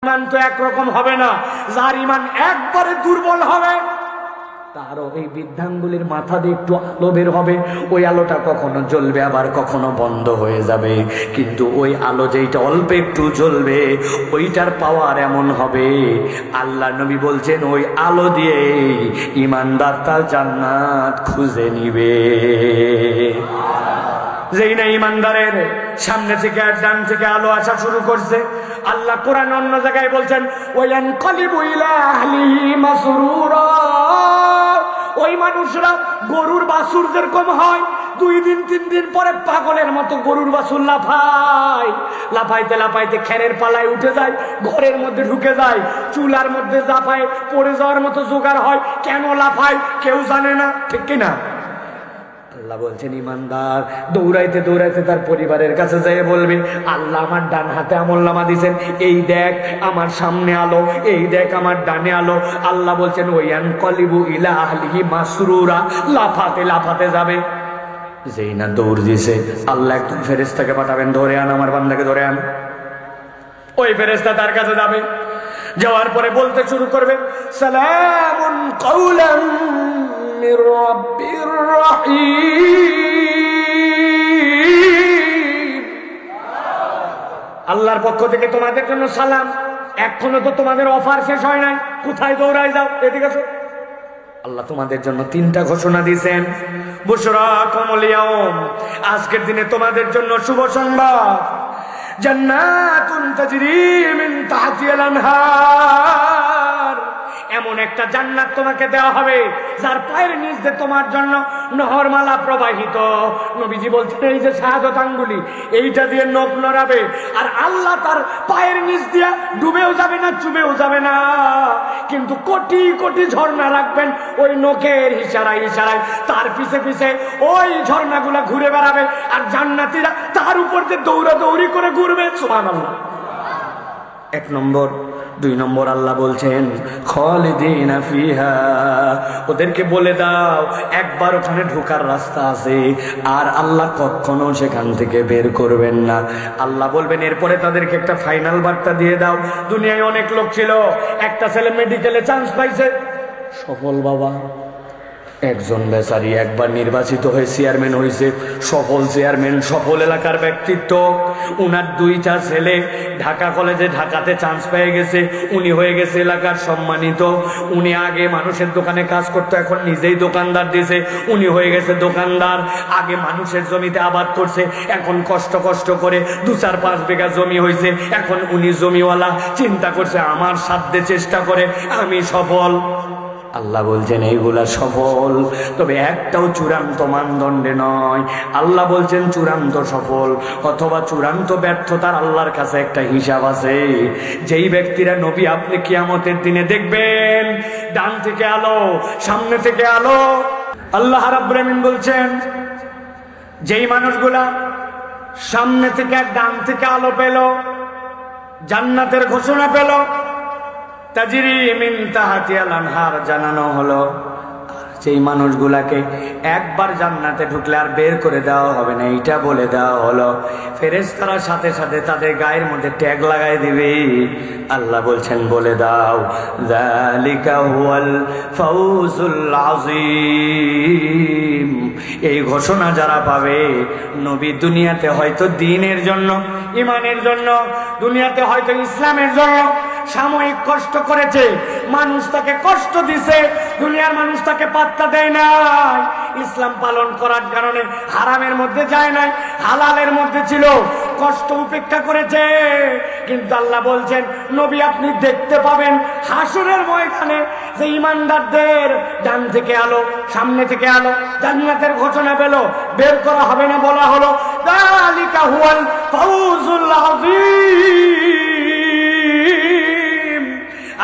ইমান তো একরকম হবে না। যার ইমান একবারে দুর্বল হবে তারও এই বৃদ্ধাঙ্গুলির মাথা দিয়ে একটু আলো বের হবে, ওই আলোটা কখনো জ্বলবে আবার কখনো বন্ধ হয়ে যাবে, কিন্তু ওই আলো যেটা অল্প একটু জ্বলবে ওইটার পাওয়ার এমন হবে, আল্লাহ নবী বলছেন ওই আলো দিয়ে ইমানদার তার জান্নাত খুঁজে নিবে। যেই না ইমানদারের সামনে থেকে আর ডান থেকে আলো আসা শুরু করছে, আল্লাহ কোরআন অন্য জায়গায় বলছেন ওয়ায়ানকালিবু ইলা আহলিহি মাসরুরা, ওই মানুষরা গরুর বাছুর যেরকম হয় 2 দিন 3 দিন পরে পাগলের মতো গরুর বাছুর লাফায়, লাফাইতে লাফাইতে খেরের পালায় উঠে যায়, ঘরের মধ্যে ঢুকে যায়, চুলার মধ্যে লাফায় পড়ে যাওয়ার মতো জোগাড় হয়। কেন লাফায় কেউ জানে না, ঠিক কিনা? আল্লাহ বলছেন ইমানদার দৌড়াইতে দৌড়াইতে তার পরিবারের কাছে যেয়ে বলবে আল্লাহ আমার ডান হাতে আমলনামা দিয়েছেন, এই দেখ আমার সামনে আলো, এই দেখ আমার ডানে আলো। আল্লাহ বলছেন ওয়ায়ানকালিবু ইলা আহলিহি মাসরুরা, লাফাতে লাফাতে যাবে। যেই না দৌড় দিছে আল্লাহ একজন ফেরেশতাকে পাঠাবেন, ধরে আন আমার বান্দাকে ধরে আন। ওই ফেরেশতা তার কাছে যাবে, যাওয়ার পরে বলতে শুরু করবে সালামুন কাওলাম মির রাব্বির রহিম, আল্লাহর পক্ষ থেকে তোমাদের জন্য সালাম। এখনো তো তোমাদের অফার শেষ হয় নাই, কোথায় দৌড়ায় যাও, এদিকে আসো। আল্লাহ তোমাদের জন্য 3টা ঘোষণা দিয়েছেন, বুশরাকুমুল ইয়াউম, আজকের দিনে তোমাদের জন্য শুভ সংবাদ, জান্নাতুন তাজরি মিন তাহতিহাল আনহার, এমন একটা জান্নাত তোমাকে দেওয়া হবে যার পায়ের নিচ দিয়ে তোমার জন্য নহরমালা প্রবাহিত। নবীজি বলছেন এই যে শাহাদাত আঙ্গুলি, এইটা দিয়ে নখ নড়াবে আর আল্লাহ তার পায়ের নিচ দিয়ে ডুবেও যাবে না, চুবেও যাবে না, কিন্তু কোটি কোটি ঝর্ণা রাখবেন ওই নখের ইশারায় ইশারায়, তার পিছে পিছে ওই ঝর্ণাগুলা ঘুরে বেড়াবে আর জান্নাতীরা তার উপর দিয়ে দৌড়াদৌড়ি করে ঘুরবে। সুবহানাল্লাহ। 1 নম্বর। 2 নম্বর আল্লাহ বলছেন খালিদিনা ফিহা, ওদেরকে বলে দাও একবার ওখানে ঢোকার রাস্তা আছে আর আল্লাহ কখনো সেখান থেকে বের করবেন না। আল্লাহ বলবেন এরপরে তাদেরকে একটা ফাইনাল বার্তা দিয়ে দাও, দুনিয়ায় অনেক লোক ছিল, একটা ছেলে মেডিকেলে চান্স পাইছে, সফল বাবা, একজন বেচারি একবার নির্বাচিত হয়ে চেয়ারম্যান হয়েছে, সফল চেয়ারম্যান, সফল এলাকার ব্যক্তিত্ব, উনার 2টা ছেলে ঢাকা কলেজে ঢাকাতে চান্স পেয়ে গেছে, উনি হয়ে গেছে এলাকার সম্মানিত, উনি আগে মানুষের দোকানে কাজ করতো এখন নিজেই দোকানদার দিয়েছে, উনি হয়ে গেছে দোকানদার, আগে মানুষের জমিতে আবাদ করছে এখন কষ্ট কষ্ট করে 2-4-5 বিঘা জমি হয়েছে, এখন উনি জমিওয়ালা, চিন্তা করছে আমার সাধ্যে চেষ্টা করে আমি সফল। আল্লাহ বলছেন এইগুলা সফল, তবে একটাও চূড়ান্ত মানদণ্ডে নয়। আল্লাহ বলছেন চূড়ান্ত সফল অথবা চূড়ান্ত ব্যর্থতার আল্লাহর কাছে একটা হিসাব আছে। যেই ব্যক্তিরা নবী আপনি কিয়ামতের দিনে দেখবেন ডান থেকে আলো, সামনে থেকে আলো, আল্লাহ রাব্বুল আমিন বলছেন যেই মানুষগুলা সামনে থেকে ডান থেকে আলো পেল, জান্নাতের ঘোষণা পেল, তাজরি মিন তাহতিহাল আনহার জানানো হলো, সেই মানুষগুলাকে একবার জান্নাতে ঢুকলে আর বের করে দেওয়া হবে না, এইটা বলে দেওয়া হলো। ফেরেশতারা সাথে সাথে তাদের গায়ের মধ্যে ট্যাগ লাগাই দিবে। আল্লাহ বলছেন বলে দাও যালিকা হুয়াল ফাউজুল আযীম, এই ঘোষণা যারা পাবে, নবী দুনিয়াতে হয়তো দ্বীনের জন্য, ঈমানের জন্য, দুনিয়াতে হয়তো ইসলামের জন্য সাময়িক কষ্ট করেছে, মানুষ তাকে কষ্ট দিছে, দুনিয়ার মানুষ তাকে পাত্তা দেয় নাই, ইসলাম পালন করার কারণে হারামের মধ্যে যায় নাই, হালালের মধ্যে ছিল, কষ্ট উপেক্ষা করেছে। কিন্তু আল্লাহ বলছেন নবী আপনি দেখতে পাবেন হাসরের ময়দানে যে ইমানদারদের ডান থেকে আলো, সামনে থেকে আলো, জান্নাতের ঘোষণা পেল, বের করা হবে না, বলা হলো যালিকা হুয়াল ফাউজুল আযীম।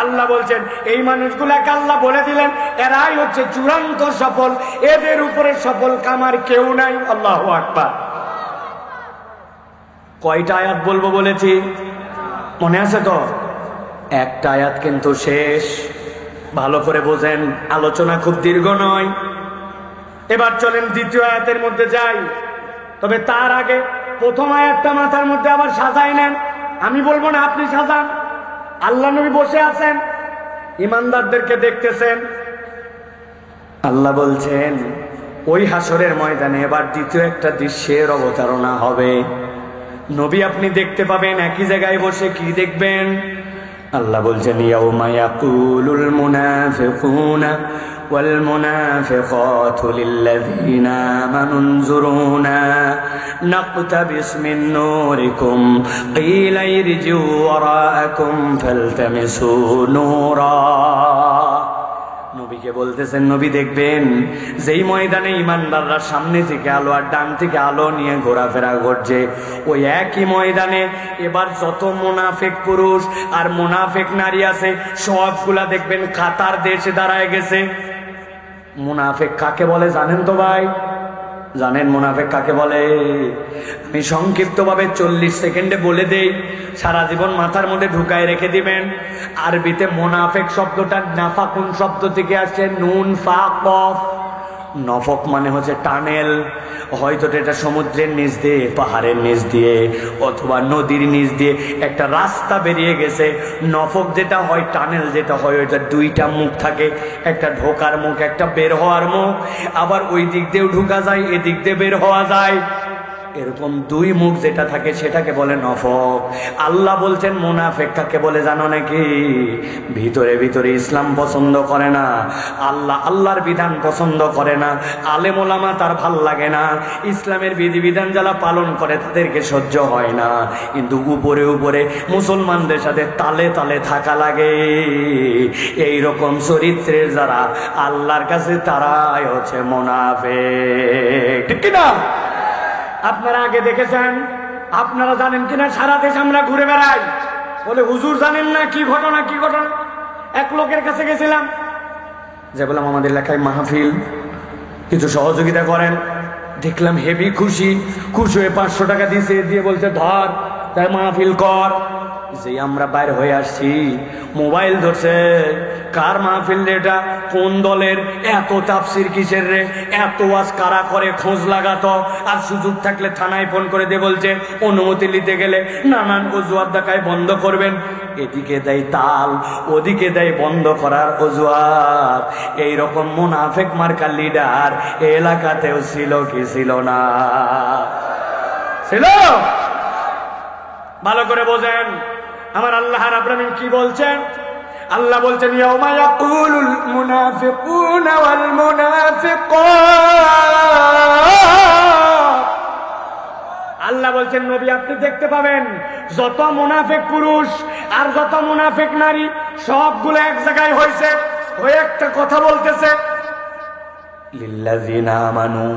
আল্লাহ বলছেন এই মানুষগুলাকে আল্লাহ বলে দিলেন এরাই হচ্ছে চূড়ান্ত সফল, এদের উপরে সফল কামার কেউ নাই। আল্লাহু আকবার। কয়টা আয়াত বলবো বলেছি মনে আছে তো? একটা আয়াত কিন্তু শেষ, ভালো করে বোঝেন, আলোচনা খুব দীর্ঘ নয়। এবার চলেন 2য় আয়াতের মধ্যে যাই, তবে তার আগে প্রথম আয়াতটা মাথার মধ্যে আবার সাজাই নেন, আমি বলবো না আপনি সাজান। আল্লাহ নবী বসে আছেন, ইমানদারদেরকে দেখতেছেন। আল্লাহ বলছেন ওই হাসরের ময়দানে এবার দ্বিতীয় একটা দৃশ্যের অবতারণা হবে। নবী আপনি দেখতে পাবেন একই জায়গায় বসে। কি দেখবেন? আল্লাহ বলছেন ইয়াউমা ইয়াকুলুল মুনাফিকুনা ওয়াল মুনাফিকাতু লিল্লাযীনা আমানু উনজুরুনা নাকতাবিস মিন নূরিকুম ক্বিলা ইরজিউ ওয়ারাআকুম ফালতামিসু নূরা। নবীকে বলতেছেন নবী দেখবেন যেই ময়দানে ইমানদাররা সামনে থেকে আলো আর ডান থেকে আলো নিয়ে ঘোরাফেরা করছে, ওই একই ময়দানে এবার যত মুনাফিক পুরুষ আর মুনাফিক নারী আছে সবগুলা দেখবেন কাতার দেশে দাঁড়ায় গেছে। মুনাফিক কাকে বলে জানেন তো ভাই? জানেন মুনাফিক কাকে বলে? আমি সংক্ষিপ্ত ভাবে 40 সেকেন্ডে বলে দেই, সারা জীবন মাথার মধ্যে ঢুকায় রেখে দিবেন। আরবিতে মুনাফিক শব্দটা নাফাকুন শব্দ থেকে আসছে, নুন ফা কফ। নফক মানে হচ্ছে টানেল, হয়তো এটা সমুদ্রের নিচ দিয়ে, পাহাড়ের নিচ দিয়ে অথবা নদীর নিচ দিয়ে একটা রাস্তা বেরিয়ে গেছে। নফক যেটা হয়, টানেল যেটা হয়, ওইটা দুইটা মুখ থাকে, একটা ঢোকার মুখ একটা বের হওয়ার মুখ। আবার ওই দিক দিয়েও ঢুকা যায়, এদিক দিয়ে বের হওয়া যায়, এরকম দুই মুখ যেটা থাকে সেটাকে বলে নফক। আল্লাহ বলছেন মুনাফিক কাকে বলে জানো নাকি? ভিতরে ভিতরে ইসলাম পছন্দ করে না, আল্লাহর বিধান পছন্দ করে না, আলেম ওলামা তার ভাল লাগে না, ইসলামের বিধিবিধান যারা পালন করে তাদেরকে সহ্য হয় না, কিন্তু উপরে উপরে মুসলমানদের সাথে তালে তালে থাকা লাগে। এই রকম চরিত্রের যারা আল্লাহর কাছে তারাই হচ্ছে মুনাফিক, ঠিক কিনা? আপনারা আগে দেখেছেন, আপনারা জানেন কিনা সারা দেশ আমরা ঘুরে বেড়াই, বলে হুজুর জানেন না কি ঘটনা কি ঘটনা। এক লোকের কাছে গেছিলাম, যে বললাম আমাদের এলাকায় মাহফিল, কিছু সহযোগিতা করেন। দেখলাম হেভি খুশি, খুশি হয়ে 500 টাকা দিছে, দিয়ে বলছে ধর তাই মাহফিল কর। যে আমরা বাইরে হয়ে আসছি, মোবাইল ধরছে, কার মাহফিল রে এটা, কোন দলের, এত তাফসির কিসের রে, এত ওয়াজ কারা করে, খোঁজ লাগাতো। আর সুযোগ থাকলে থানায় ফোন করে দিয়ে বলছে অনুমতি নিতে গেলে নানান অজুহাত দেখায় বন্ধ করবেন। এদিকে দেয় তাল, ওদিকে দেয় বন্ধ করার অজুহাত। এইরকম মুনাফিক মার্কা লিডার এলাকাতেও ছিল কি ছিল না? ছিল। ভালো করে বোঝেন আমার আল্লাহ রাব্বুল আলামিন কি বলছেন। আল্লাহ বলছেন ইয়াউমা ইয়াকুলুল মুনাফিকুনা ওয়াল মুনাফিকাত। আল্লাহ বলছেন নবী আপনি দেখতে পাবেন যত মুনাফিক পুরুষ আর যত মুনাফিক নারী সবগুলো এক জায়গায় হয়েছে, ওই একটা কথা বলতেছে লিল্লাযিনা আমানু,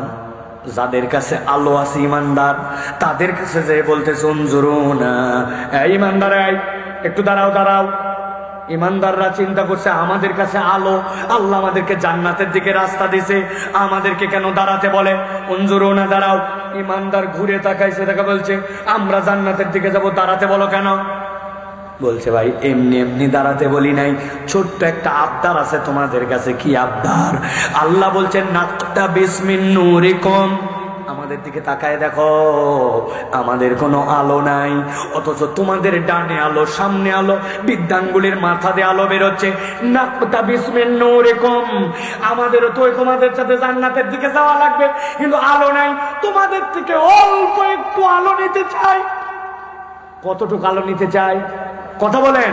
যাদের কাছে আলো আছে ইমানদার তাদের কাছে যে বলতেছে উনজুরুনা, ইমানদার একটু দাঁড়াও দাঁড়াও। ইমানদাররা চিন্তা করছে আমাদের কাছে আলো, আল্লাহ আমাদেরকে জান্নাতের দিকে রাস্তা দিছে, আমাদেরকে কেন দাঁড়াতে বলে? উনজুরুনা দাঁড়াও। ইমানদার ঘুরে তাকাইছে, দেখা বলছে আমরা জান্নাতের দিকে যাব, দাঁড়াতে বলো কেন? বলছে ভাই এমনি এমনি দাঁড়াতে বলি নাই, ছোট্ট একটা আবদার আছে তোমাদের কাছে। কি আবদার? আল্লাহ বলছেন নাকতাবিস মিন নূরিকুম, আমাদের দিকে তাকায় দেখো, আমাদের কোনো আলো নাই, অথচ তোমাদের ডানে আলো, সামনে আলো, বিদ্যাঙ্গুলির মাথা দিয়ে আলো বেরোচ্ছে। নাকতাবিস মিন নূরিকুম, আমাদেরও তো তোমাদের সাথে জান্নাতের দিকে যাওয়া লাগবে, কিন্তু আলো নাই, তোমাদের থেকে অল্প একটু আলো নিতে চাই। কতটুকু আলো নিতে চাই? কথা বলেন।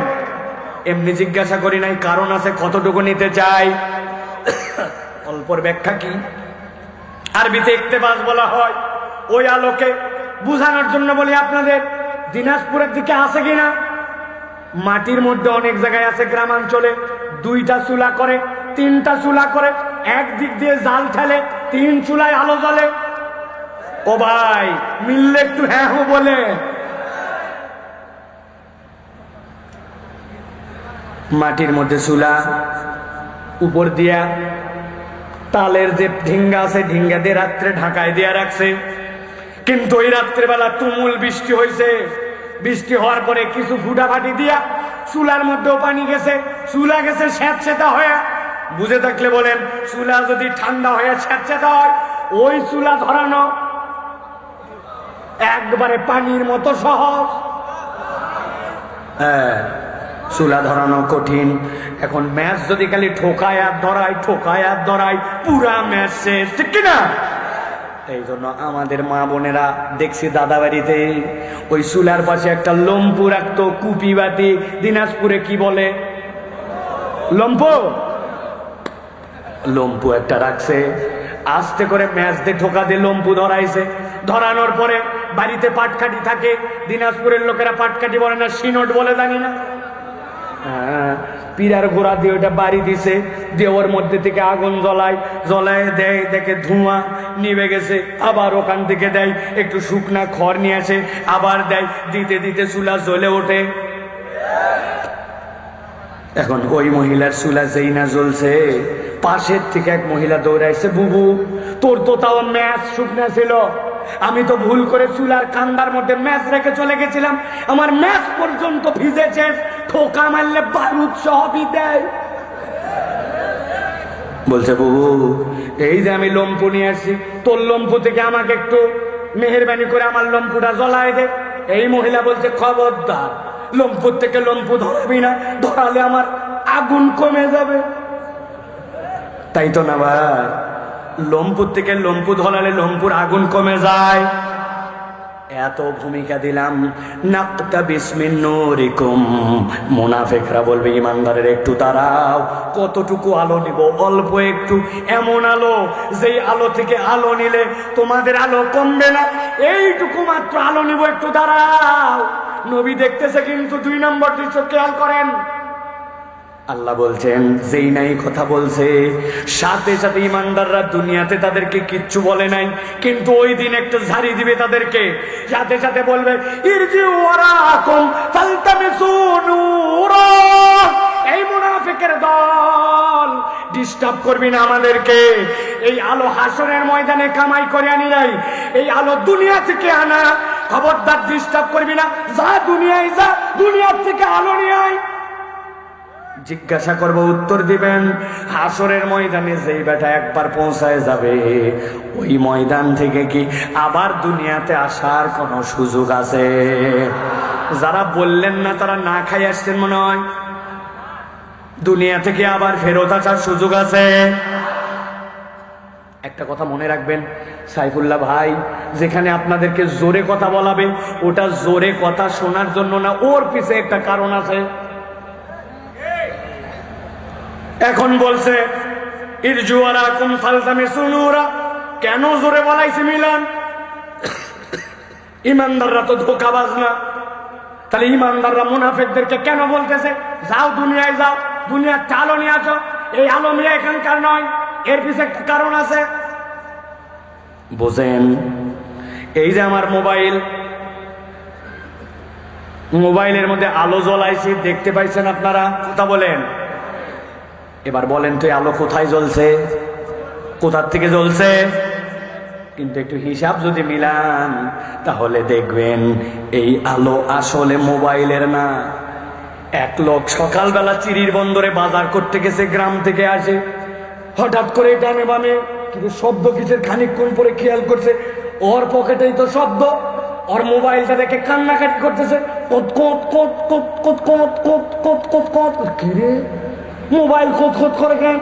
এমনি জিজ্ঞাসা করি নাই, কারণ আছে কতটুকু নিতে চাই। অল্পর ব্যাখ্যা কি? আরবিতে ইক্তেবাস বলা হয়। ওই আলোকে বুঝানোর জন্য বলি আপনাদের, দিনাজপুরের দিকে আছে কিনা, মাটির মধ্যে অনেক জায়গায় আছে গ্রামাঞ্চলে, 2টা চুলা করে, 3টা চুলা করে, একদিক দিয়ে জাল ঠেলে 3 চুলায় আলো জ্বলে। ও ভাই মিললে একটু হ্যাঁ হো বলে। মাটির মধ্যে চুলা, উপর দিয়া তালের যে ঢিঙ্গা আছে, ঢিঙ্গা দিয়ে রাত্রে ঢাকায় দিয়া রাখছে। কিন্তু ওই রাত্রেবেলা তুমুল বৃষ্টি হয়েছে, বৃষ্টি হওয়ার পরে কিছু ফুটাফাটি দিয়া চুলার মধ্যেও পানি গেছে, চুলা গেছে স্যাঁতসেঁতা হয়ে। বুঝে থাকলে বলেন, চুলা যদি ঠান্ডা হয়ে স্যাঁতসেঁতা হয়, ওই চুলা ধরানো একবারে পানির মতো সহজ। হ্যাঁ, চুলা ধরানো কঠিন। এখন ম্যাচ যদি খালি ঠোকায় আর ধরাই পুরা ম্যাচ শেষ, ঠিক কিনা? এই জন্য আমাদের মা বোনেরা দেখছি দাদা বাড়িতে ওই চুলার পাশে একটা লম্পু রাখতো, কুপি বাটি, দিনাজপুরে কি বলে লম্পু একটা রাখছে। আস্তে করে ম্যাচ দিয়ে ঠোকা দিয়ে লম্পু ধরাইছে। ধরানোর পরে বাড়িতে পাটকাঠি থাকে, দিনাজপুরের লোকেরা পাটকাঠি বলে না, সিনট বলে, জানি না। পিরার গোড়া দিয়ে ওটা বাড়ি দিছে, দিয়ে ওর মধ্যে থেকে আগুন জ্বলায় দেয়, দেখে ধোঁয়া নিভে গেছে। আবার ওখান থেকে দেয় একটু শুকনা খড় নিয়ে আসে, আবার দেয়, দিতে দিতে চুলা জ্বলে ওঠে। এখন ওই মহিলার চুলা যেই না জ্বলছে, পাশের থেকে এক মহিলা দৌড়াইছে, বুবু তোর তো তাও ম্যাচ শুকনা ছিল, আমি তো ভুল করে চুলার কান্দার মধ্যে ম্যাচ রেখে চলে গেছিলাম, আমার ম্যাচ পর্যন্ত ভিজেছে, ঠোকা মারলে বারুদ সহ দেয়। বলছে বুবু এই যে আমি লম্পু নিয়ে আসছি, তোর লম্পু থেকে আমাকে একটু মেহেরবানি করে আমার লম্পুটা জ্বলায় দে। এই মহিলা বলছে খবরদার, লম্পুর থেকে লম্পু ধরাবি না, ধরালে আমার আগুন কমে যাবে। তাই তো না ভাই, লম্পুর থেকে লম্পু ধরালে লম্পুর আগুন কমে যায়। এত ভূমিকা দিলাম, নাকতা বিসমিন নূরিকুম। মুনাফিকরা বলবে ইমানদারের একটু দাঁড়াও, কতটুকু আলো নিব? অল্প একটু, এমন আলো যেই আলো থেকে আলো নিলে তোমাদের আলো কমবে না, এইটুকু মাত্র আলো নিব, একটু দাঁড়াও। নবী দেখতেছে কিন্তু 2 নম্বর দৃশ্য খেয়াল করেন। আল্লাহ বলছেন যেই নাই কথা বলছে, সাথে সাথে ইমানদাররা দুনিয়াতে তাদেরকে কিচ্ছু বলে নাই, কিন্তু ওই দিন একটা ঝাড়ি দিবে তাদেরকে, সাথে সাথে বলবে ইরজিউ ওয়ারাকুম ফালতামিসু নূরা। এই মুনাফিকের দল, ডিস্টার্ব করবি না আমাদেরকে। এই আলো হাসরের ময়দানে কামাই করে আনি নাই, এই আলো দুনিয়া থেকে আনা। খবরদার ডিস্টার্ব করবি না, যা দুনিয়ায় যা, দুনিয়ার থেকে আলো নিয়ে আয়। জিজ্ঞাসা করব, উত্তর দিবেন। হাসরের ময়দানে যেই বেটা একবার পৌঁছায় যাবে, ওই ময়দান থেকে কি আবার দুনিয়াতে আসার কোনো সুযোগ আছে? যারা বললেন না তারা না খাই আসছেন মনে হয়। দুনিয়া থেকে আবার ফেরত আসার সুযোগ আছে। একটা কথা মনে রাখবেন, সাইফুল্লাহ ভাই যেখানে আপনাদেরকে জোরে কথা বলাবে, ওটা জোরে কথা শোনার জন্য না, ওর পিছে একটা কারণ আছে। এখন বলছে ইরজু ওয়ারাকুম ফালতামিসু নূরা, কেন জোরে বলাইছে মিলান? ইমানদাররা তো ধোঁকাবাজ না, তাহলে ইমানদাররা মুনাফিকদেরকে কেন বলতেছে যাও দুনিয়ায় যাও, দুনিয়ার আলো নিয়ে আসো? এই আলো নিয়ে এখানকার নয়, এর পিছে একটা কারণ আছে। বোঝেন, এই যে আমার মোবাইলের মধ্যে আলো জ্বলাইছি, দেখতে পাইছেন আপনারা? কথা বলেন, এবার বলেন তো আলো কোথায় জ্বলছে, কোথার থেকে জ্বলছে? কিন্তু একটু হিসাব যদি মিলান তাহলে দেখবেন এই আলো আসলে মোবাইলের না। এক লোক সকালবেলা চিরির বন্দরে বাজার করতে গেছে, গ্রাম থেকে আসে, হঠাৎ করে ডানে বামে কিন্তু শব্দ কিসের, খানিকক্ষণ পরে খেয়াল করছে ওর পকেটেই তো শব্দ, ওর মোবাইলটা দেখে কান্নাকাটি করতেছে, মোবাইল খোঁত করে কেন?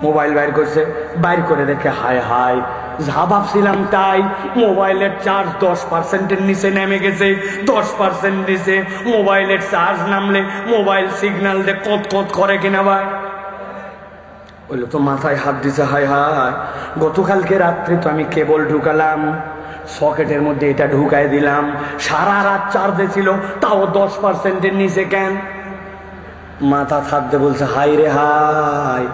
মোবাইল বাইর করছে, বাইর করে দেখে হায় হায়, যা ভাবছিলাম তাই, মোবাইলের চার্জ 10%-এর নিচে নেমে গেছে। 10% নিচে মোবাইলের চার্জ নামলে মোবাইল সিগন্যাল দিয়ে কোত করে কিনা ভাই? ওইলো তো মাথায় হাত দিছে, হায় হায়, গতকালকে রাত্রে তো আমি কেবল ঢুকালাম, সকেটের মধ্যে এটা ঢুকাই দিলাম, সারা রাত চার্জে ছিল, তাও 10%-এর নিচে কেন? মাথা থাকতে বলছে হাই রে হাই,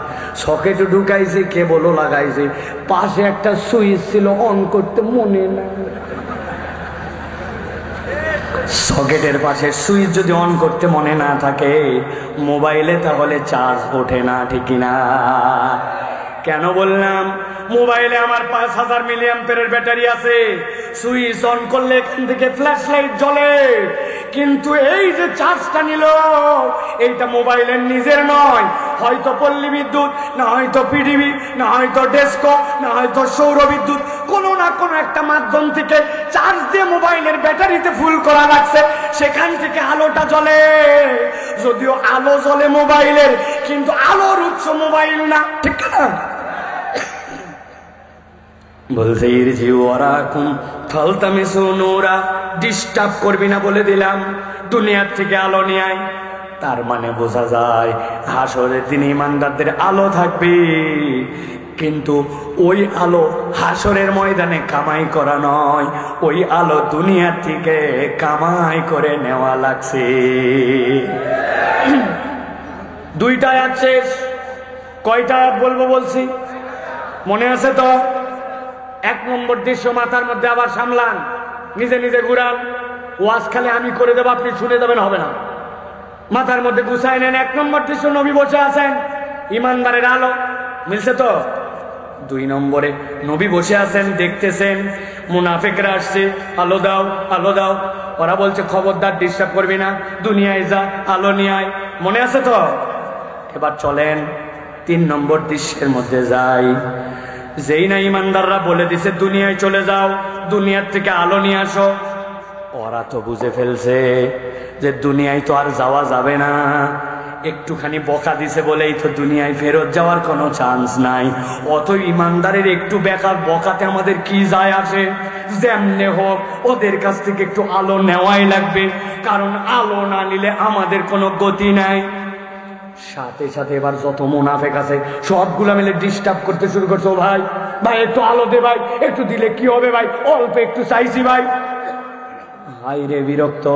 সকেটও ঢুকাইছে, কেবলও লাগাইছে, পাশে একটা সুইচ ছিল, অন করতে মনে নাই। সকেটের পাশে সুইচ যদি অন করতে মনে না থাকে মোবাইলে, তাহলে চার্জ ওঠে না, ঠিক না? কেন বললাম? মোবাইলে আমার 5000 মিলিঅ্যাম্পিয়ারের ব্যাটারি আছে, সুইচ অন করলে এখান থেকে ফ্ল্যাশ লাইট জ্বলে। কিন্তু এই যে চার্জটা নিল, এইটা মোবাইলের নিজের নয়, হয়তো পল্লী বিদ্যুৎ, না হয়তো পিডিবি, না হয়তো ডেস্কো, না হয়তো সৌর বিদ্যুৎ, কোনো না কোনো একটা মাধ্যম থেকে চার্জ দিয়ে মোবাইলের ব্যাটারিতে ফুল করা লাগছে, সেখান থেকে আলোটা জ্বলে। যদিও আলো জ্বলে মোবাইলের, কিন্তু আলোর উৎস মোবাইল না, ঠিক না? বলছে ডিস্টার্ব করবি না বলে দিলাম, দুনিয়ার থেকে আলো নিয়ে আয়। তার মানে বোঝা যায় হাসরের দিন ইমানদারদের আলো থাকবে, কিন্তু ওই আলো হাসরের ময়দানে কামাই করা নয়, ওই আলো দুনিয়ার থেকে কামাই করে নেওয়া লাগছে। দুইটা আয়াত শেষ। কয়টা আয়াত বলবো বলছি, মনে আছে তো? 1 নম্বর দৃশ্য মাথার মধ্যে আবার সামলান, নিজে নিজে ঘুরান। ওয়াজ খালি আমি করে দেবো, আপনি শুনে দেবেন, হবে না। মাথার মধ্যে গুছাই নেন। 1 নম্বর দৃশ্য, নবী বসে আছেন, ইমানদারের আলো, মিলছে তো? 2 নম্বরে নবী বসে আছেন, দেখতেছেন মুনাফিকরা আসছে, আলো দাও, আলো দাও। ওরা বলছে খবরদার ডিস্টার্ব করবি না, দুনিয়ায় যা, আলো নিয়ে আয়। মনে আছে তো? এবার চলেন 3 নম্বর দৃশ্যের মধ্যে যাই। যেই না ইমানদাররা বলে দিছে দুনিয়ায় চলে যাও, দুনিয়ার থেকে আলো নিয়ে আসো, ওরা তো বুঝে ফেলছে যে দুনিয়ায় তো আর যাওয়া যাবে না। একটুখানি বকা দিছে বলেই তো দুনিয়ায় ফেরত যাওয়ার কোনো চান্স নাই। অত ইমানদারের একটু বেকার বকাতে আমাদের কি যায় আসে? যেমনে হোক ওদের কাছ থেকে একটু আলো নেওয়াই লাগবে, কারণ আলো না নিলে আমাদের কোনো গতি নাই। সাথে সাথে এবার যত মুনাফিক আছে সবগুলা মিলে ডিস্টার্ব করতে শুরু করছো। ভাই ভাই একটু আলো দে ভাই, একটু দিলে কি হবে ভাই, অল্প একটু চাইছি ভাই। হাই রে বিরক্ত।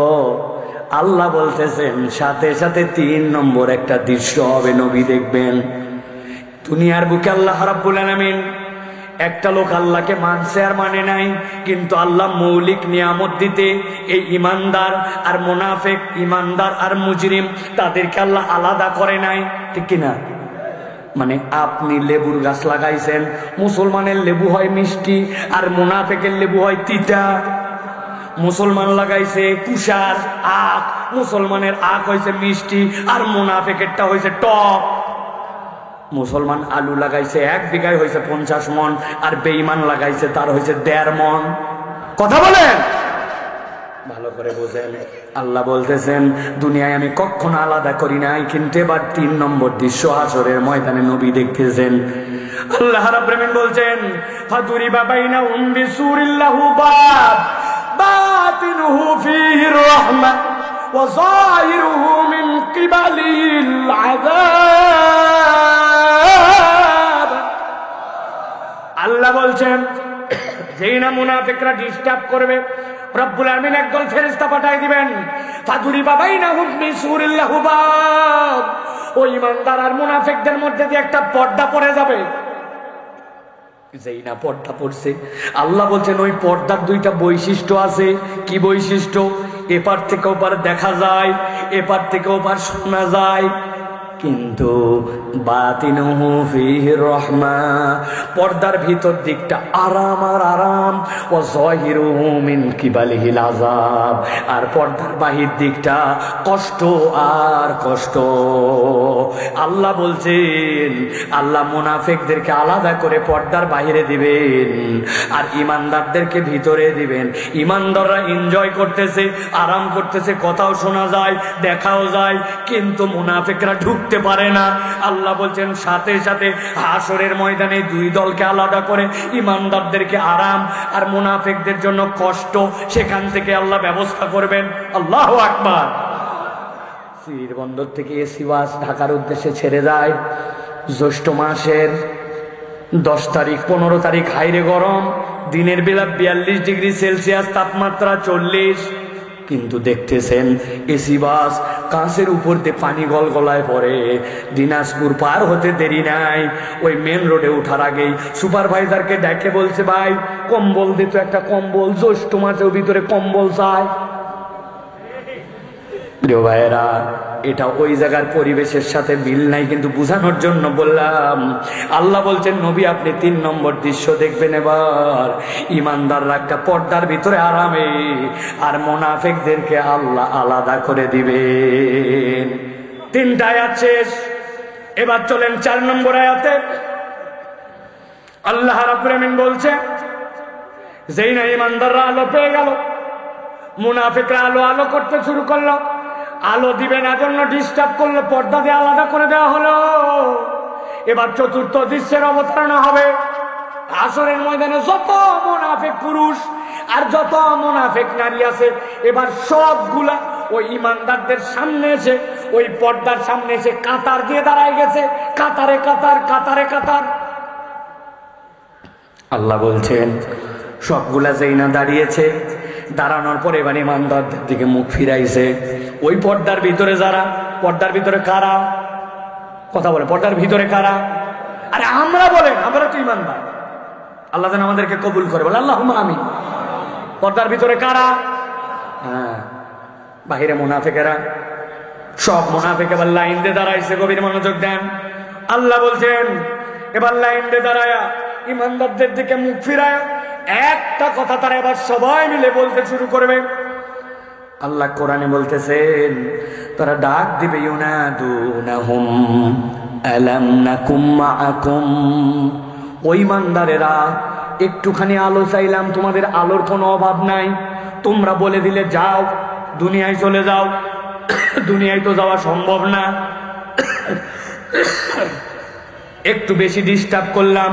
আল্লাহ বলতেছেন সাথে সাথে 3 নম্বর একটা দৃশ্য হবে, নবী দেখবেন। দুনিয়ার বুকে আল্লাহ রাব্বুল আলামিন একটা লোক আল্লাহকে মানছে আর মানে নাই, কিন্তু আল্লাহ মৌলিক নিয়ামত দিতে এই ইমানদার আর মুনাফিক, ইমানদার আর মুজরিম, তাদেরকে আল্লাহ আলাদা করে নাই, ঠিক কিনা? মানে আপনি লেবুর গাছ লাগাইছেন, মুসলমানের লেবু হয় মিষ্টি আর মুনাফিকের লেবু হয় তিতা। মুসলমান লাগাইছে কুশার আখ, মুসলমানের আখ হয়েছে মিষ্টি আর মুনাফিকেরটা হয়েছে টক। মুসলমান আলু লাগাইছে 1 বিঘায় হয়েছে 50 মন, আর বেঈমান লাগাইছে তার হয়েছে 1.5 মন। কথা বলেন, ভালো করে বোঝেন। আল্লাহ বলতেছেন দুনিয়ায় আমি কখনো আলাদা করি নাই, কিন্তু এবার 3 নম্বর দৃশ্য হাসরের ময়দানে নবী দেখতেছেন। আল্লাহ রাব্বুল আলামিন বলছেন ফাদুরিবা বাইনাহুম বিসুরিল লাহু বাব বাতিনুহু ফীহির রাহমা ওয়া যাহিরুহু মিন কিবালিল আযাব। আল্লাহ বলছেন যেই না মুনাফিকরা ডিস্টার্ব করবে, রব্বুল আলামিন একদল ফেরেশতা পাঠিয়ে দিবেন। ফাদুরিবা বাইনাহুম বিসুরিল লাহু বাব, ওই ইমানদার আর মুনাফিকদের মধ্যে দিয়ে একটা পর্দা পড়ে যাবে। যেই না পর্দা পড়ছে, আল্লাহ বলছেন ওই পর্দার 2টা বৈশিষ্ট্য আছে। কি বৈশিষ্ট্য? এপার থেকে ওপার দেখা যায়, এপার থেকে ওপার শোনা যায়, কিন্তু বাতিনুহু ফীহির রাহমা, পর্দার ভিতর দিকটা আরাম আর আরাম। ওয়া যাহিরুহু মিন কিবালিহিল আযাব, আর পর্দার বাহির দিকটা কষ্ট আর কষ্ট। আল্লাহ বলছেন আল্লাহ মুনাফিকদেরকে আলাদা করে পর্দার বাহিরে দিবেন আর ইমানদারদেরকে ভিতরে দিবেন। ইমানদাররা এনজয় করতেছে, আরাম করতেছে, কথাও শোনা যায়, দেখাও যায়, কিন্তু মুনাফিকরা ঢুকতে পারে না। আল্লাহ বলছেন সাথে সাথে হাসরের ময়দানে 2 দলকে আলাদা করে, ইমানদারদেরকে আরাম আর মুনাফিকদের জন্য কষ্ট, সেখান থেকে আল্লাহ ব্যবস্থা করবেন। আল্লাহু আকবার। সিরির বন্দর থেকে এসি বাস ঢাকার উদ্দেশ্যে ছেড়ে যায় জ্যৈষ্ঠ মাসের 10 তারিখ 15 তারিখ। হাইরে গরম, দিনের বেলা 42 ডিগ্রি সেলসিয়াস তাপমাত্রা, 40। কিন্তু দেখতেছেন এসি বাস কাঁচের উপর দিয়ে পানি গলগলায় পড়ে। দিনাজপুর পার হতে দেরি নাই, ওই মেন রোডে ওঠার আগেই সুপারভাইজারকে ডেকে বলছে ভাই কম্বল দিত, একটা কম্বল, জ্যৈষ্ঠ মাসের ভিতরে কম্বল চায়। প্রিয় ভাইয়েরা, এটা ওই জায়গার পরিবেশের সাথে মিল নাই, কিন্তু বুঝানোর জন্য বললাম। আল্লাহ বলছেন, নবী আপনি 3 নম্বর দৃশ্য দেখবেন এবার। ইমানদাররা একটা পর্দার ভিতরে আরামে, আর মুনাফিকদেরকে আল্লাহ আলাদা করে দিবেন। 3টা আয়াত শেষ। এবার চলেন 4 নম্বর আয়াতে। আল্লাহ রাব্বুল আমিন বলছে, যেই না ইমানদাররা আলো পেয়ে গেল, মুনাফিকরা আলো করতে শুরু করলো। আলো দিবে না জন্য ডিস্টার্ব করলো, পর্দা দিয়ে আলাদা করে দেওয়া হলো। এবার 4র্থ দৃশ্যের অবতারণা হবে। হাসরের ময়দানে যত মুনাফিক পুরুষ আর যত মুনাফিক নারী আছে, এবার সবগুলা ওই ইমানদারদের সামনে এসে, ওই পর্দার সামনে এসে কাতার দিয়ে দাঁড়ায় গেছে। কাতারে কাতার, কাতারে কাতার। আল্লাহ বলছেন, সবগুলা যেই না দাঁড়িয়েছে, দাঁড়ানোর পরে এবার ইমানদারদের দিকে মুখ ফিরাইছে। ওই পর্দার ভিতরে যারা, পর্দার ভিতরে কারা? কথা বলে, পর্দার ভিতরে কারা? আরে আমরা বলেন, আমরা তো ইমানদার। আল্লাহ যেন আমাদেরকে কবুল করে, বলে আল্লাহুম্মা আমিন। পর্দার ভিতরে কারা? হ্যাঁ, বাহিরে মুনাফিকেরা। সব মুনাফিক এবার লাইন দিয়ে দাঁড়াইছে। গভীর মনোযোগ দেন। আল্লাহ বলছেন, এবার লাইন দিয়ে দাঁড়ায়া ইমানদারদের দিকে মুখ ফিরায় একটা কথা তারা এবার সবাই মিলে বলতে শুরু করবে। আল্লাহ কোরআনে বলতেছেন, তারা ডাক দিবে, ইউনাদুনাহুম আলাম নাকুম মাআকুম। ওই ইমানদারেরা, একটুখানি আলো চাইলাম, তোমাদের আলোর কোনো অভাব নাই, তোমরা বলে দিলে যাও, দুনিয়ায় চলে যাও। দুনিয়ায় তো যাওয়া সম্ভব না, একটু বেশি ডিস্টার্ব করলাম,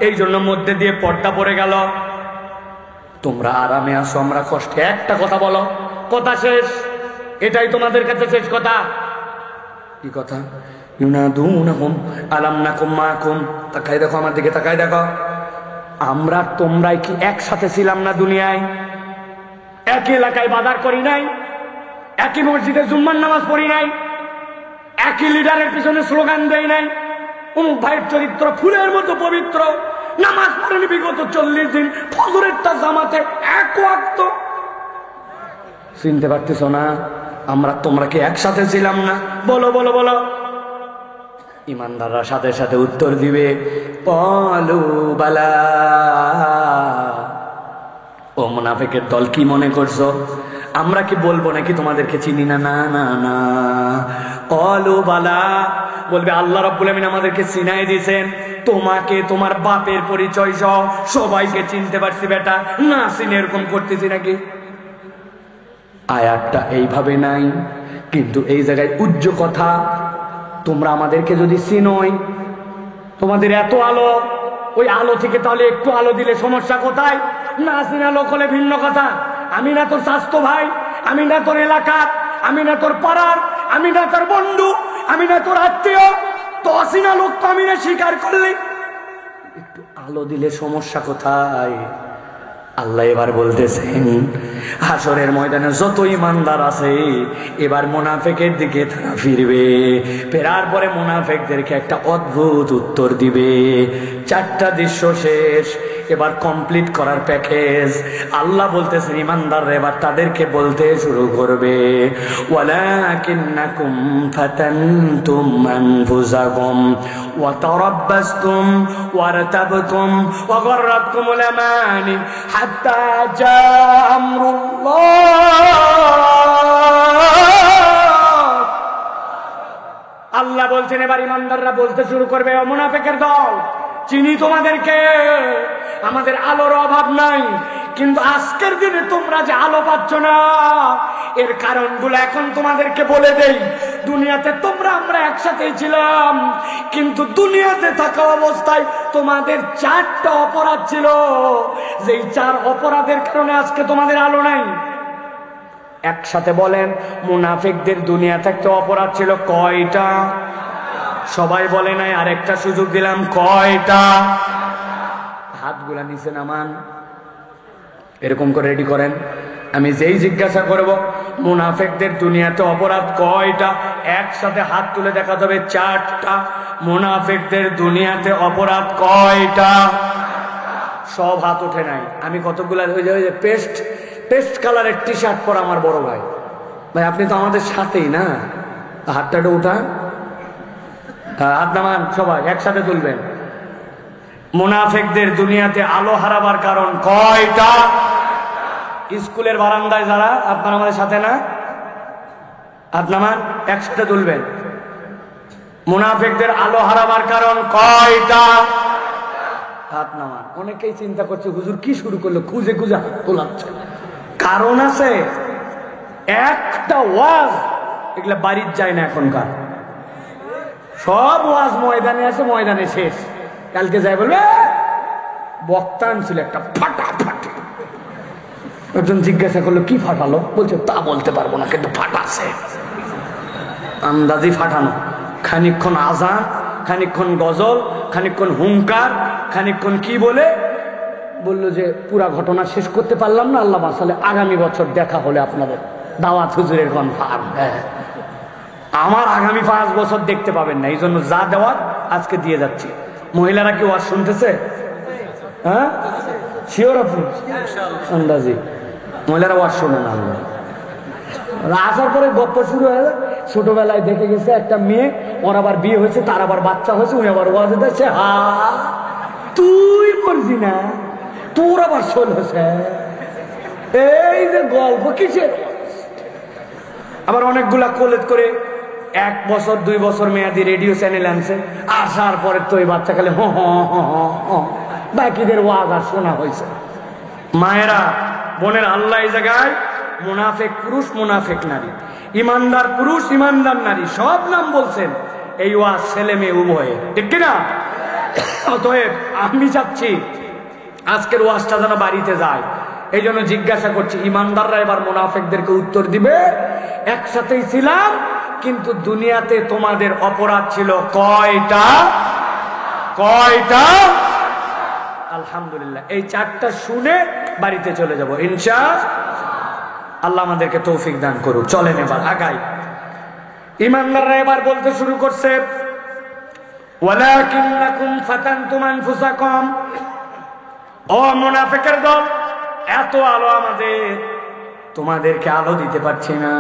এই জন্য মধ্যে দিয়ে পর্দা পড়ে গেল। তোমরা আরামে আসো, আমরা কষ্টে। একটা কথা বলো, কথা শেষ। এটাই তোমাদের কাছে শেষ কথা। কি কথা? ইউনাদুনাহুম আলাম নাকুম মাআকুম। তাকাই দেখো, আমার দিকে তাকাই দেখো। আমরা তোমরাই কি একসাথে ছিলাম না দুনিয়ায়? একই এলাকায় বাজার করি নাই? একই মসজিদে জুম্মার নামাজ পড়ি নাই? একই লিডারের পিছনে স্লোগান দেই নাই? অমুক ভাইয়ের চরিত্র ফুলের মতো পবিত্র, নামাজ পড়েনি বিগত 40 দিন, ফজরেরটা জামাতে এক ওয়াক্ত। চিনতে পারতেছ না? আমরা তোমরা কি একসাথে ছিলাম না? বলো বলো বলো। ইমানদাররা সাথে সাথে উত্তর দিবে, ক্বালু বালা। ও মুনাফিকের দল, কি মনে করছো আমরা কি বলবো নাকি তোমাদেরকে চিনি না? না না না, ক্বালু বালা বলবে, আল্লাহ রাব্বুল আমিন আমাদেরকে চিনাই দিয়েছেন। তোমাকে, তোমার বাপের পরিচয় সহ সবাইকে চিনতে পারছি বেটা, না চিনে এরকম করতেছি নাকি? আয়াতটা এইভাবে নাই, কিন্তু এই জায়গায় উজ্জ কথা। তোমরা আমাদেরকে যদি চিনোই, তোমাদের এত আলো, ওই আলো থেকে তাহলে একটু আলো দিলে সমস্যা কোথায়? না চিনা লোক হলে ভিন্ন কথা। আমি না তোর স্বাস্থ্য ভাই, আমি না তোর এলাকার, আমি না তোর পাড়ার, আমি না তোর বন্ধু, আমি না তোর আত্মীয়, তো অচিনা লোক তো আমি না স্বীকার করলি, একটু আলো দিলে সমস্যা কোথায়? আল্লাহ এবার বলতেছেন, হাসরের ময়দানে যত ইমানদার আছে, এবার মুনাফিকের দিকে তারা ফিরবে। ফেরার পরে মুনাফিকদেরকে একটা অদ্ভুত উত্তর দিবে। 4টা দৃশ্য শেষ, এবার কমপ্লিট করার প্যাকেজ। আল্লাহ বলতেছেন, ইমানদাররা এবার তাদেরকে বলতে শুরু করবে, ওয়ালাকিন্নাকুম ফাতানতুম আনফুসাকুম ওয়া তারাব্বাসতুম ওয়ারতাবতুম ওয়া গাররাতকুমুল আমানি হাত্তা জা আমরুল্লাহ। আল্লাহ বলছেন, এবার ইমানদাররা বলতে শুরু করবে, ও মুনাফিকের দল, চিনি তোমাদেরকে, আমাদের আলোর অভাব নাই, কিন্তু আজকের দিনে তোমরা যে আলো পাচ্ছ না, এর কারণগুলো এখন তোমাদেরকে বলে দেই। দুনিয়াতে তোমরা আমরা একসাথেই ছিলাম, কিন্তু দুনিয়াতে থাকা অবস্থায় তোমাদের 4টা অপরাধ ছিল, যেই 4 অপরাধের কারণে আজকে তোমাদের আলো নাই। একসাথে বলেন, মুনাফিকদের দুনিয়া থাকতে অপরাধ ছিল কয়টা? সবাই বলে নাই, আরেকটা সুযোগ দিলাম, কয়টা? হাতগুলা নিচে নামান, এরকম করে রেডি করেন। আমি যেই জিজ্ঞাসা করব, মুনাফিকদের দুনিয়াতে অপরাধ কয়টা, একসাথে হাত তুলে দেখা যাবে 4টা। মুনাফিকদের দুনিয়াতে অপরাধ কয়টা? সব হাত ওঠে নাই। আমি কতগুলা, ওই যে পেস্ট কালারের টি শার্ট পরা আমার বড় ভাই, ভাই আপনি তো আমাদের সাথেই না, হাতটা উঠান, হাত নামান, সবাই একসাথে তুলবেন। মুনাফিকদের দুনিয়াতে আলো হারাবার কারণ কয়টা? স্কুলের বারান্দায় যারা আপনার আমাদের সাথে না, হাত নামান, একসাথে তুলবেন। মুনাফিকদের আলো হারাবার কারণ কয়টা? হাত নামান। অনেকেই চিন্তা করছে হুজুর কি শুরু করলো, খুঁজে খুঁজে হাত তোলাচ্ছে। কারণ আছে, একটা ওয়াজ এগুলা বাড়ির যায় না এখনকার, সব ওয়াজ ময়দানে আছে, ময়দানে শেষ। কালকে যাই বলবে বক্তা ছিল একটা ফাটাফাটি। একজন জিজ্ঞাসা করলো কি ফাটালো, বলছে তা বলতে পারবো না, কিন্তু ফাটাছে, আন্দাজি ফাটানো। খানিকক্ষণ আজান, খানিকক্ষণ গজল, খানিকক্ষণ হুঙ্কার, খানিকক্ষণ কি বলে বললো যে পুরা ঘটনা শেষ করতে পারলাম না, আল্লাহ বাসালে আগামী বছর দেখা হলে আপনাদের দাওয়াত হুজুরের কনফার্ম। আমার আগামী 5 বছর দেখতে পাবেন না, এই জন্য যা দেওয়ার আজকে দিয়ে যাচ্ছি। মহিলারা কি ওয়াজ শুনতেছে? হ্যাঁ শিওর আপনি? আন্দাজি মহিলারা ওয়াজ শোনে না। আসার পরে গপ্প শুরু হয়ে যায়। ছোটবেলায় দেখে গেছে একটা মেয়ে, ওর আবার বিয়ে হয়েছে, তার আবার বাচ্চা হয়েছে, উনি আবার ওয়াজে দিচ্ছে, হা তুই করছি না, তোর আবার শোন হয়েছে। এই যে গল্প কিসের? আবার অনেকগুলা কলেজ করে 1 বছর 2 বছর মেয়াদি রেডিও চ্যানেল আনছে, আসার পরে তো এই বাচ্চা খালি হ হ হ, বাকিদের ওয়াজ আর শোনা হয়েছে। মায়েরা বোনের, আল্লাহ এই জায়গায় মুনাফিক পুরুষ মুনাফিক নারী, ইমানদার পুরুষ ইমানদার নারী সব নাম বলছেন। এই ওয়াজ ছেলে মেয়ে উভয়ে, ঠিক কিনা? অতএব আমি চাচ্ছি আজকের ওয়াজটা যেন বাড়িতে যায়। এই জন্য জিজ্ঞাসা করছি, ইমানদাররা এবার মুনাফিকদেরকে উত্তর দিবে। একসাথেই ছিলাম, কিন্তু দুনিয়াতে তোমাদের অপরাধ ছিল কয়টা? কয়টা? আলহামদুলিল্লাহ, এই 4টা শুনে বাড়িতে চলে যাব ইনশাআল্লাহ। আল্লাহ আমাদেরকে তৌফিক দান করুক। চলেন এবার আগাই। ইমানদাররা এবার বলতে শুরু করছে, ওয়ালাকিন্নাকুম ফাতানতুম আনফুসাকুম। ও মুনাফিকের দল, এত আলো আমাদের, তোমাদেরকে আলো দিতে পারছি না,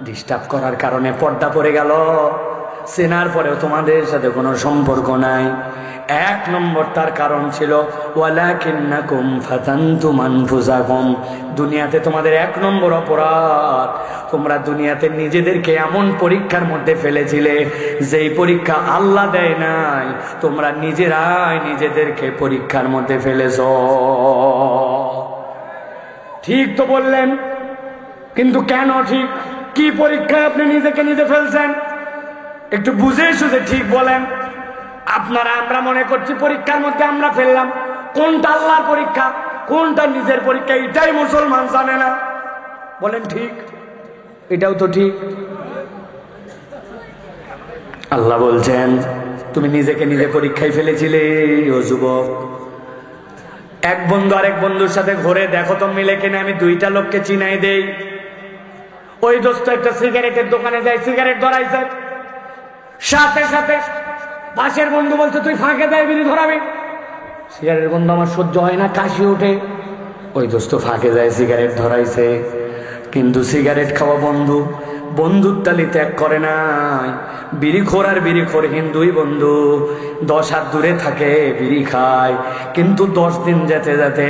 ডিস্টার্ব করার কারণে পর্দা পড়ে গেল, চেনার পরেও তোমাদের সাথে কোনো সম্পর্ক নাই। 1 নম্বর তার কারণ ছিল ওয়ালাকিন্নাকুম ফাতানতুম আনফুসাকুম। দুনিয়াতে তোমাদের 1 নম্বর অপরাধ, তোমরা দুনিয়াতে নিজেদেরকে এমন পরীক্ষার মধ্যে ফেলেছিলে যেই পরীক্ষা আল্লাহ দেয় নাই, তোমরা নিজেরাই নিজেদেরকে পরীক্ষার মধ্যে ফেলেছ। ঠিক তো বললেন, কিন্তু কেন ঠিক? কি পরীক্ষায় আপনি নিজেকে নিজে ফেলছেন? একটু বুঝে সুঝে ঠিক বলেন। আপনারা আমরা মনে করছি পরীক্ষার মধ্যে আমরা ফেললাম, কোনটা আল্লাহর পরীক্ষা কোনটা নিজের পরীক্ষা এটাই মুসলমান জানে না। বলেন ঠিক? এটাও তো ঠিক। আল্লাহ বলছেন তুমি নিজেকে নিজে পরীক্ষায় ফেলেছিলে। ও যুবক, এক বন্ধু আরেক বন্ধুর সাথে ঘুরে দেখো তো মিলে কিনা। আমি 2টা লোককে চিনাই দেই। ওই দোস্ত একটা সিগারেটের দোকানে যায়, সিগারেট ধরাইছে, সাথে সাথে পাশের বন্ধু বলছে তুই ফাঁকে দেয় বিড়ি ধরাবি। সিগারেট বন্ধু আমার সহ্য হয় না, কাশি ওঠে। ওই দোস্ত ফাঁকে যায়, সিগারেট ধরাইছে, কিন্তু সিগারেট খাওয়া বন্ধু বন্ধুর তালি ত্যাগ করে নাই। বিড়িখোর আর বিড়িখোরহীন 2 বন্ধু 10 হাত দূরে থাকে, বিড়ি খায়, কিন্তু 10 দিন যেতে যেতে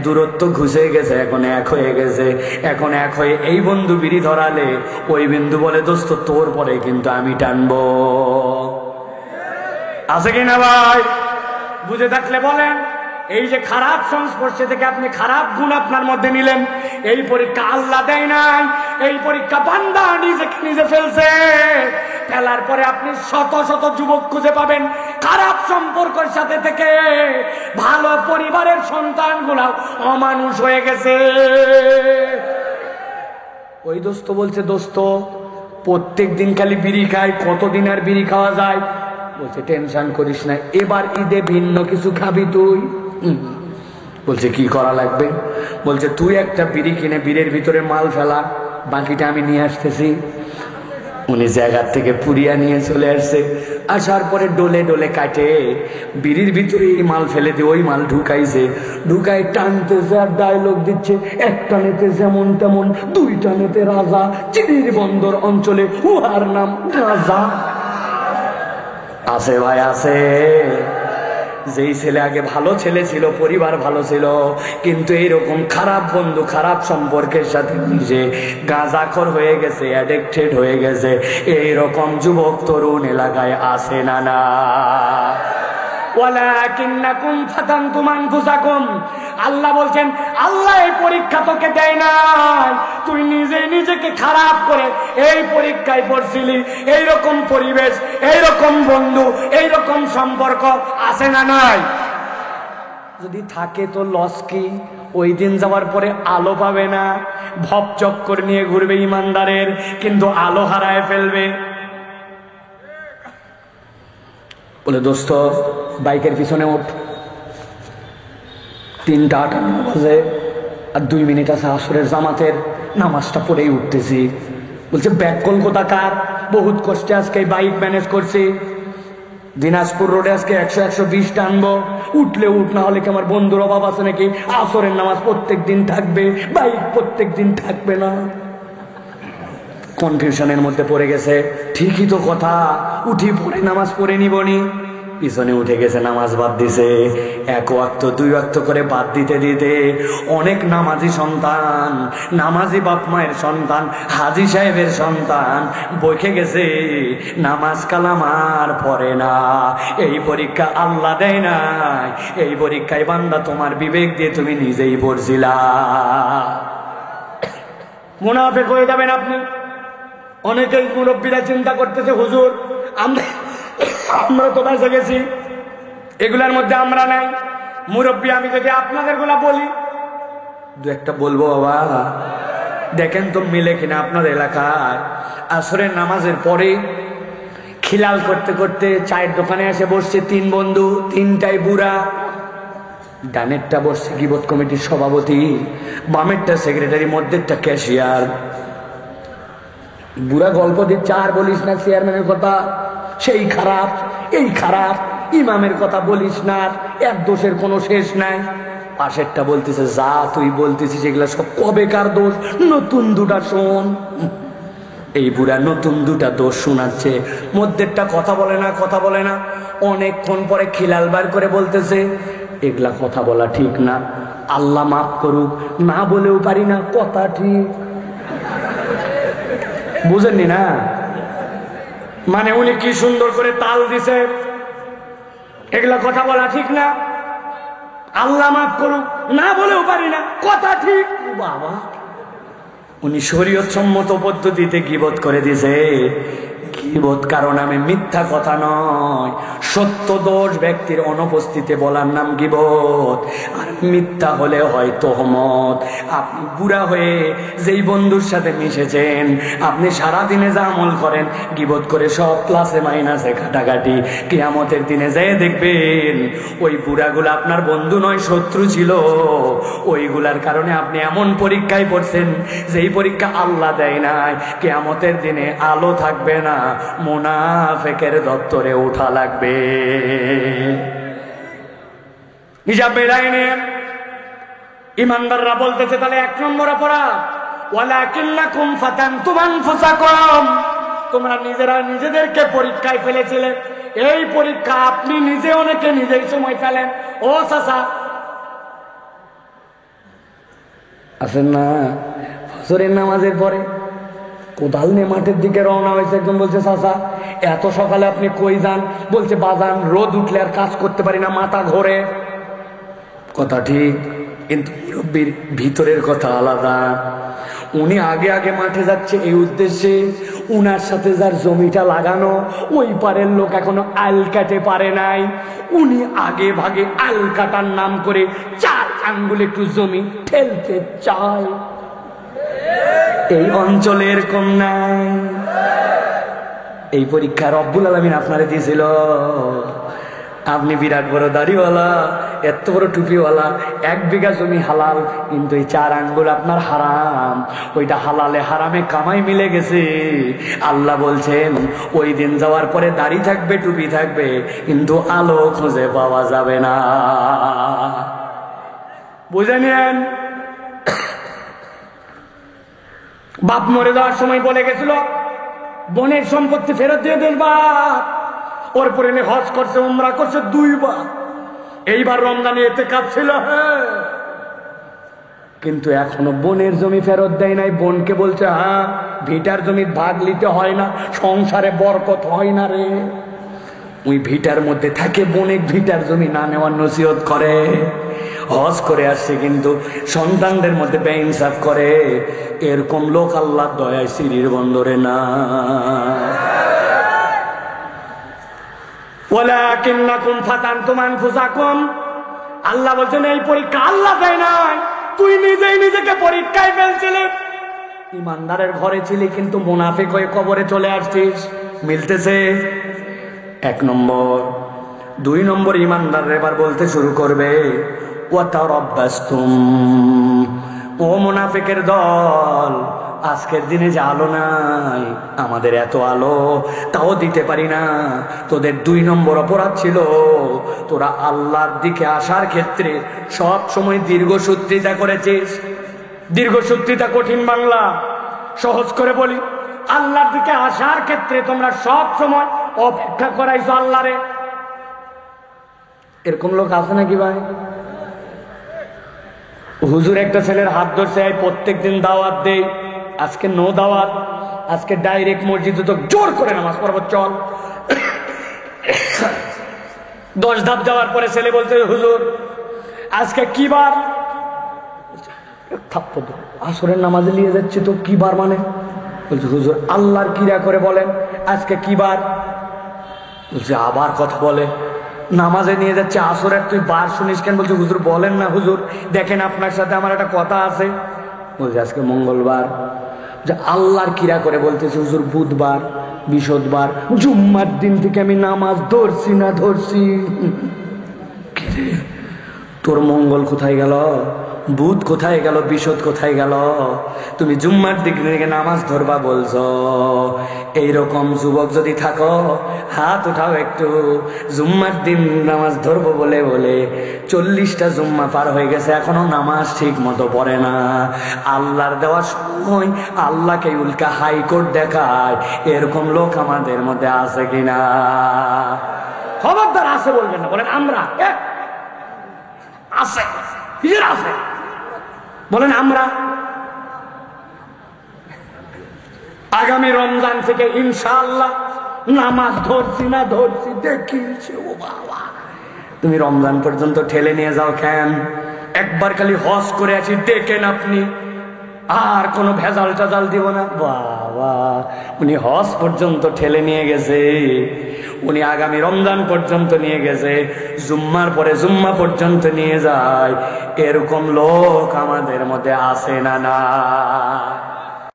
দূরত্ব ঘুষে গেছে, এখন এক হয়ে গেছে। এখন এক হয়ে এই বন্ধু বিড়ি ধরালে ওই বিন্দু বলে দোস্ত তোর পরে কিন্তু আমি টানবো। আছে কিনা ভাই? বুঝে থাকলে বলেন। এই যে খারাপ সংস্পর্শে থেকে আপনি খারাপ গুণ আপনার মধ্যে নিলেন, এই পরীক্ষা আল্লাহ দেয় নাই, এই পরীক্ষা বান্দা নিজেকে নিজে ফেলছে। ফেলার পরে আপনি শত শত যুবক খুঁজে পাবেন খারাপ সম্পর্কের সাথে থেকে ভালো পরিবারের সন্তানগুলা অমানুষ হয়ে গেছে। ওই দোস্ত বলছে দোস্ত প্রত্যেক দিন খালি বিড়ি খাই, কতদিন আর বিড়ি খাওয়া যায়? বলছে টেনশন করিস না, এবার ঈদে ভিন্ন কিছু খাবি তুই। বলছে কি করা লাগবে? বলছে তুই একটা বিড়ি কিনে বিড়ির ভিতরে মাল ফেলা, বাকিটা আমি নিয়ে আসতেছি। উনি জায়গার থেকে পুরিয়া নিয়ে চলে আসছে। আসার পরে ডোলে ডোলে কাটে বিড়ির ভিতরে এই মাল ফেলে দিয়ে ওই মাল ঢুকাইছে, ঢুকাই টানতেছে আর ডায়লগ দিচ্ছে, এক টানেতে যেমন তেমন, দুই টানেতে রাজা, চিড়ির বন্দর অঞ্চলে উহার নাম রাজা। আছে ভাই আছে। যেই ছেলে আগে ভালো ছেলে ছিল, পরিবার ভালো ছিল, কিন্তু এইরকম খারাপ বন্ধু খারাপ সম্পর্কের সাথে মিশে গাঁজাখোর হয়ে গেছে, অ্যাডিক্টেড হয়ে গেছে, এইরকম যুবক তরুণ এলাকায় আসে না না। ওয়ালাকিন্নাকুম ফাতানতুম আনফুসাকুম, আল্লাহ বলছেন আল্লাহ এই পরীক্ষা তোকে দেয় না, তুই নিজে নিজেকে খারাপ করে এই পরীক্ষায় পড়ছিলি। এইরকম পরিবেশ, এইরকম বন্ধু, এইরকম সম্পর্ক আছে না নাই? যদি থাকে তো লস কি? ওই দিন যাওয়ার পরে আলো পাবে না, ভব চক্কর নিয়ে ঘুরবে ইমানদারের, কিন্তু আলো হারায় ফেলবে। বলে দোস্ত বাইকের পিছনে ওঠ, 3:58 বাজে আর 2 মিনিট আছে আসরের জামাতের, নামাজটা পড়েই উঠতেছি। বলছে ব্যাক কলকাতাকার, বহুত কষ্টে আজকে বাইক ম্যানেজ করছি, দিনাজপুর রোডে আজকে 100-120 টানবো, উঠলে উঠ, না হলে কি আমার বন্ধুর অভাব আছে নাকি? আসরের নামাজ প্রত্যেক দিন থাকবে, বাইক প্রত্যেক দিন থাকবে না। কনফিউশনের মধ্যে পড়ে গেছে। ঠিকই তো কথা, উঠি পড়ে নামাজ পড়ে নিবনি, পিছনে উঠে গেছে, নামাজ বাদ দিছে। 1 ওয়াক্ত 2 ওয়াক্ত করে বাদ দিতে দিতে অনেক নামাজি সন্তান, নামাজি বাপ মায়ের সন্তান, হাজি সাহেবের সন্তান বইকে গেছে, নামাজ কালাম আর পড়ে না। এই পরীক্ষা আল্লাহ দেয় নাই, এই পরীক্ষায় বান্দা তোমার বিবেক দিয়ে তুমি নিজেই পড়ছিলা। মুনাফিক হয়ে যাবেন আপনি। অনেকেই মুরব্বীরা চিন্তা করতেছে, হুজুর আমরা তো বেঁচে গেছি, এগুলার মধ্যে আমরা নাই। মুরব্বী আমি যদি আপনাদের গুলা বলি, 2-1টা বলবো বাবা, দেখেন তো মিলে কিনা আপনার এলাকায়। আসরের নামাজের পরে খিলাল করতে করতে চায়ের দোকানে এসে বসছে 3 বন্ধু, 3টাই বুড়া। ডানেরটা বসছে গীবত কমিটির সভাপতি, বামেরটা সেক্রেটারি, মধ্যেরটা ক্যাশিয়ার। বুড়া গল্প দিচ্ছে, আর বলিস না চেয়ারম্যানের কথা, সেই খারাপ এই খারাপ, ইমামের কথা বলিস না, এক দোষের কোনো শেষ নাই। পাশেরটা বলতেছে, যা তুই বলতেছিস এগুলা সব কবেকার দোষ, নতুন 2টা শোন। এই বুড়া নতুন 2টা দোষ শোনাচ্ছে, মধ্যেরটা কথা বলে না, কথা বলে না। অনেকক্ষণ পরে খিলাল বার করে বলতেছে, এগুলা কথা বলা ঠিক না, আল্লাহ মাফ করুক, না বলেও পারি না, কথা ঠিক। বুঝেননি না? মানে উনি কি সুন্দর করে তাল দিছে, এগুলা কথা বলা ঠিক না, আল্লাহ মাফ করুক, না বলেও পারি না, কথা ঠিক। বাবা, উনি শরীয়ত সম্মত পদ্ধতিতে গীবত করে দিছে। গীবত কারণ আমি মিথ্যা কথা নয়, সত্য দোষ ব্যক্তির অনুপস্থিতিতে বলার নাম গীবত, আর মিথ্যা হলে হয় তোহমত। আপনি বুড়া হয়ে যেই বন্ধুর সাথে মিশেছেন, আপনি সারাদিনে যা আমল করেন, গীবত করে সব প্লাসে মাইনাসে কাটাকাটি, কিয়ামতের দিনে যেয়ে দেখবেন ওই বুড়াগুলো আপনার বন্ধু নয়, শত্রু ছিল। ওইগুলার কারণে আপনি এমন পরীক্ষায় পড়ছেন যেই পরীক্ষা আল্লাহ দেয় নাই। কিয়ামতের দিনে আলো থাকবে না, মুনাফিকের দপ্তরে উঠা লাগবে। হিজাব বেলায় নেন। ইমানদাররা বলতেছে, তাহলে 1 নম্বর অপরাধ, ওয়ালাকিন্নাকুম ফাতানতুম আনফুসাকুম, তোমরা নিজেরা নিজেদেরকে পরীক্ষায় ফেলেছিলে। এই পরীক্ষা আপনি নিজে অনেকে নিজেই সময় ফেলেন। ও চাচা আছেন না, ফজরের নামাজের পরে কোদাল নিয়ে মাঠের দিকে রওনা হয়েছে। একজন বলছে, চাচা এত সকালে আপনি কই যান? বলছে, বাজান রোদ উঠলে আর কাজ করতে পারি না, মাথা ঘোরে। কথা ঠিক, কিন্তু মুরব্বীর ভিতরের কথা আলাদা। উনি আগে আগে মাঠে যাচ্ছে এই উদ্দেশ্যে, উনার সাথে যার জমিটা লাগানো, ওই পারের লোক এখনো আল কাটে পারে নাই। উনি আগে ভাগে আল কাটার নাম করে 4 আঙ্গুল একটু জমি ঠেলতে চায়। এই অঞ্চলের কম নাই। এই পরীক্ষা রব্বুল আলামিন আপনারে দিয়েছিল। আপনি বিরাট বড় দাড়িওয়ালা, এত বড় টুপিওয়ালা, 1 বিঘা জমি হালাল, কিন্তু এই 4 আঙ্গুল আপনার হারাম। ওইটা হালালে হারামে কামাই মিলে গেছে। আল্লাহ বলছেন ওই দিন যাওয়ার পরে দাড়ি থাকবে, টুপি থাকবে, কিন্তু আলো খুঁজে পাওয়া যাবে না। বুঝে নিয়েন। বাপ মরে যাওয়ার সময় বলে গেছিল বোনের সম্পত্তি ফেরত দিয়ে দেন বাপ। ওর পরে হজ করছে, উমরা করছে 2 বার। এইবার রমজানে এতে কাজ ছিল, কিন্তু এখনো বোনের জমি ফেরত দেয় নাই। বোনকে বলছে হ্যাঁ ভিটার জমি ভাগ নিতে হয় না, সংসারে বরকত হয় না রে। ওই ভিটার মধ্যে থাকে, বোনে ভিটার জমি না নেওয়ার নসিহত করে। হজ করে আসছে কিন্তু সন্তানদের মধ্যে বেইনসাফ করে। এরকম লোক আল্লাহ দয়ায় সিঁড়ির বন্দরে না। ওয়ালাকিন্নাকুম ফাতানতুম আনফুসাকুম, আল্লাহ বলছেন এই পরীক্ষা আল্লাহ দেয় নাই, তুই নিজেই নিজেকে পরীক্ষায় ফেলছিলি। ইমানদারের ঘরে ছিলি কিন্তু মুনাফিক হয়ে কবরে চলে আসছিস। মিলতেছে? 1 নম্বর। 2 নম্বর, ইমানদার এবার বলতে শুরু করবে ওয়াতারাব্বাসতুম, ও মুনাফিকের দল, আজকের দিনে যে আলো নাই, আমাদের এত আলো তাও দিতে পারি না। তোদের 2 নম্বর অপরাধ ছিল, তোরা আল্লাহর দিকে আসার ক্ষেত্রে সব সময় দীর্ঘসূত্রিতা করেছিস। দীর্ঘসূত্রিতা কঠিন বাংলা, সহজ করে বলি, আল্লাহর দিকে আসার ক্ষেত্রে তোমরা সব সময় অপেক্ষা করাইছো আল্লাহরে। এরকম লোক আছে নাকি ভাই? হুজুর একটা ছেলের হাত ধরছে, প্রত্যেক দিন দাওয়াত দেই, আজকে নো দাওয়াত, আজকে ডাইরেক্ট মসজিদে তো জোর করে নামাজ পড়বো চল। 10 ধাপ যাওয়ার পরে ছেলে বলছে হুজুর আজকে কি বার? আসরের নামাজে নিয়ে যাচ্ছি তো কি বার মানে? বলছে হুজুর আল্লাহর কিরা করে বলেন আজকে কি বার? বলছে আবার কথা বলে, নামাজে নিয়ে যাচ্ছে আসরের, তুই বার শুনিস কেন? বলছে হুজুর বলেন না হুজুর, দেখেন আপনার সাথে আমার একটা কথা আছে। বলছে আজকে মঙ্গলবার। যে আল্লাহর কিরা করে বলতেছে হুজুর বুধবার, বৃহস্পতিবার, জুম্মার দিন থেকে আমি নামাজ ধরছি না ধরছি। কিরে তোর মঙ্গল কোথায় গেল, বুধ কোথায় গেল, বৃহস্পতি কোথায় গেল? তুমি জুম্মার দিক থেকে নামাজ ধরবা বলছো। এইরকম যুবক যদি থাকো হাত উঠাও একটু। জুম্মার দিন নামাজ ধরবো বলে বলে 40টা জুম্মা পার হয়ে গেছে, এখনো নামাজ ঠিক মতো পড়ে না। আল্লাহর দেওয়ার সময় আল্লাহকে উল্কা হাইকোর্ট দেখায়, এরকম লোক আমাদের মধ্যে আছে কিনা? খবরদার আছে বলবেন না, বলেন আমরা আছে, আছে বলেন আমরা। আগামী রমজান থেকে ইনশাআল্লাহ নামাজ ধরছি না ধরছি দেখিয়েছে। ও বাবা, তুমি রমজান পর্যন্ত ঠেলে নিয়ে যাও কেন? একবার খালি হজ করে আসি দেখেন আপনি, আর কোনো ভেজাল টাজাল দিব না। বাবা, উনি হজ পর্যন্ত ঠেলে নিয়ে গেছে, উনি আগামী রমজান পর্যন্ত নিয়ে গেছে, জুম্মার পরে জুম্মা পর্যন্ত নিয়ে যায়। এরকম লোক আমাদের মধ্যে আসে না না?